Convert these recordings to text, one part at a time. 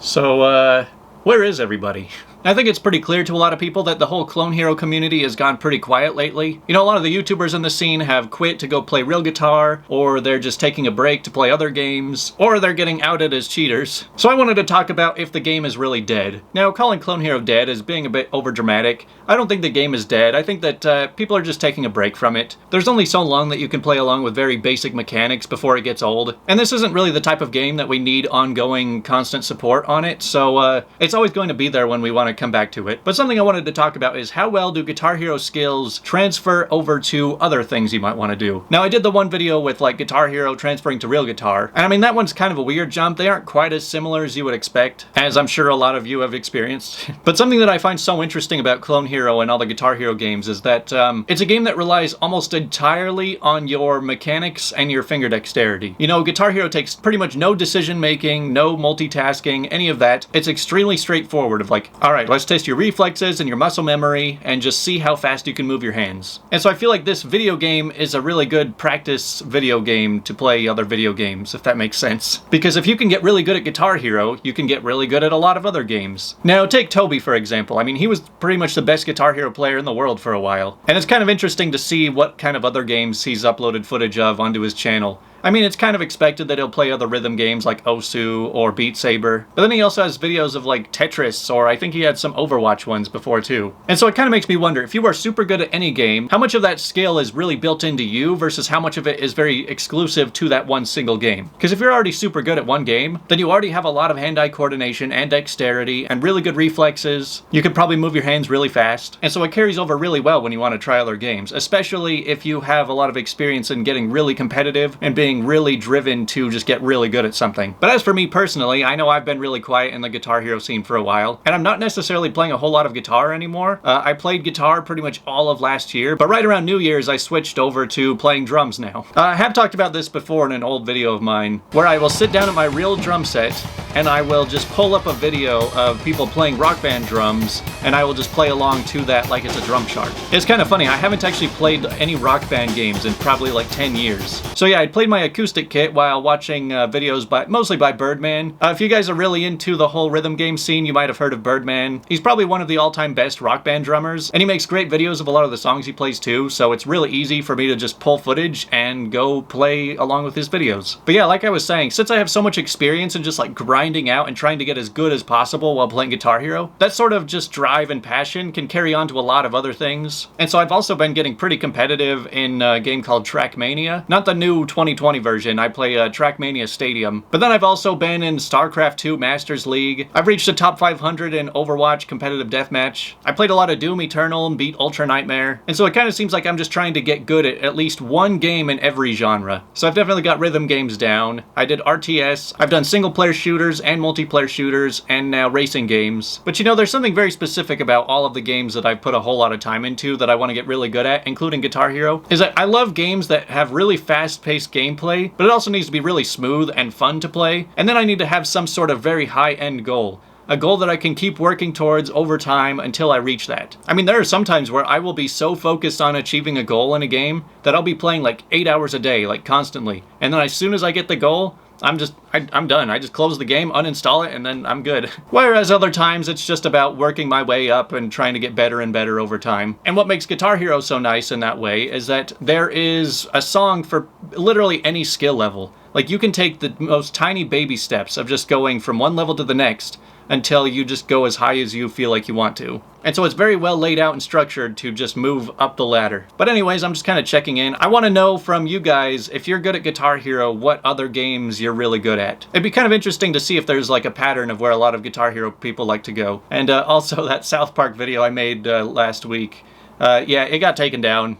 So, where is everybody? I think it's pretty clear to a lot of people that the whole Clone Hero community has gone pretty quiet lately. You know, a lot of the YouTubers in the scene have quit to go play real guitar, or they're just taking a break to play other games, or they're getting outed as cheaters. So I wanted to talk about if the game is really dead. Now, calling Clone Hero dead is being a bit overdramatic. I don't think the game is dead. I think that people are just taking a break from it. There's only so long that you can play along with very basic mechanics before it gets old. And this isn't really the type of game that we need ongoing, constant support on it, so it's always going to be there when we want to come back to it. But something I wanted to talk about is how well do Guitar Hero skills transfer over to other things you might want to do. Now, I did the one video with like Guitar Hero transferring to real guitar, and I mean, that one's kind of a weird jump. They aren't quite as similar as you would expect, as I'm sure a lot of you have experienced. But something that I find so interesting about Clone Hero and all the Guitar Hero games is that it's a game that relies almost entirely on your mechanics and your finger dexterity. You know, Guitar Hero takes pretty much no decision making, no multitasking, any of that. It's extremely straightforward of like, all right, let's test your reflexes and your muscle memory and just see how fast you can move your hands. And so I feel like this video game is a really good practice video game to play other video games, if that makes sense. Because if you can get really good at Guitar Hero, you can get really good at a lot of other games. Now, take Toby, for example. I mean, he was pretty much the best Guitar Hero player in the world for a while. And it's kind of interesting to see what kind of other games he's uploaded footage of onto his channel. I mean, it's kind of expected that he'll play other rhythm games like Osu or Beat Saber, but then he also has videos of like Tetris, or I think he had some Overwatch ones before too. And so it kind of makes me wonder, if you are super good at any game, how much of that skill is really built into you versus how much of it is very exclusive to that one single game? Because if you're already super good at one game, then you already have a lot of hand-eye coordination and dexterity and really good reflexes. You could probably move your hands really fast. And so it carries over really well when you want to try other games, especially if you have a lot of experience in getting really competitive and being really driven to just get really good at something. But as for me personally, I know I've been really quiet in the Guitar Hero scene for a while, and I'm not necessarily playing a whole lot of guitar anymore. I played guitar pretty much all of last year, but right around New Year's I switched over to playing drums now. I have talked about this before in an old video of mine, where I will sit down at my real drum set and I will just pull up a video of people playing Rock Band drums, and I will just play along to that like it's a drum chart. It's kind of funny, I haven't actually played any Rock Band games in probably like 10 years. So yeah, I played my acoustic kit while watching videos mostly by Birdman. If you guys are really into the whole rhythm game scene, you might have heard of Birdman. He's probably one of the all-time best Rock Band drummers, and he makes great videos of a lot of the songs he plays too, so it's really easy for me to just pull footage and go play along with his videos. But yeah, like I was saying, since I have so much experience in just like grinding out and trying to get as good as possible while playing Guitar Hero, that sort of just drive and passion can carry on to a lot of other things. And so I've also been getting pretty competitive in a game called Trackmania. Not the new 2020 version, I play Trackmania Stadium. But then I've also been in StarCraft 2 Masters League. I've reached the top 500 in Overwatch Competitive Deathmatch. I played a lot of Doom Eternal and beat Ultra Nightmare. And so it kind of seems like I'm just trying to get good at least one game in every genre. So I've definitely got rhythm games down. I did RTS. I've done single player shooters and multiplayer shooters, and now racing games. But you know, there's something very specific about all of the games that I've put a whole lot of time into that I want to get really good at, including Guitar Hero, is that I love games that have really fast-paced gameplay, but it also needs to be really smooth and fun to play, and then I need to have some sort of very high-end goal. A goal that I can keep working towards over time until I reach that. I mean, there are some times where I will be so focused on achieving a goal in a game that I'll be playing like 8 hours a day, like constantly. And then as soon as I get the goal, I'm done. I just close the game, uninstall it, and then I'm good. Whereas other times, it's just about working my way up and trying to get better and better over time. And what makes Guitar Hero so nice in that way is that there is a song for literally any skill level. Like, you can take the most tiny baby steps of just going from one level to the next until you just go as high as you feel like you want to. And so it's very well laid out and structured to just move up the ladder. But anyways, I'm just kind of checking in. I want to know from you guys, if you're good at Guitar Hero, what other games you're really good at. It'd be kind of interesting to see if there's like a pattern of where a lot of Guitar Hero people like to go. And also that South Park video I made last week. Yeah, it got taken down.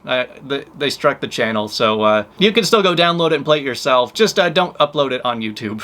They struck the channel, so you can still go download it and play it yourself. Just don't upload it on YouTube.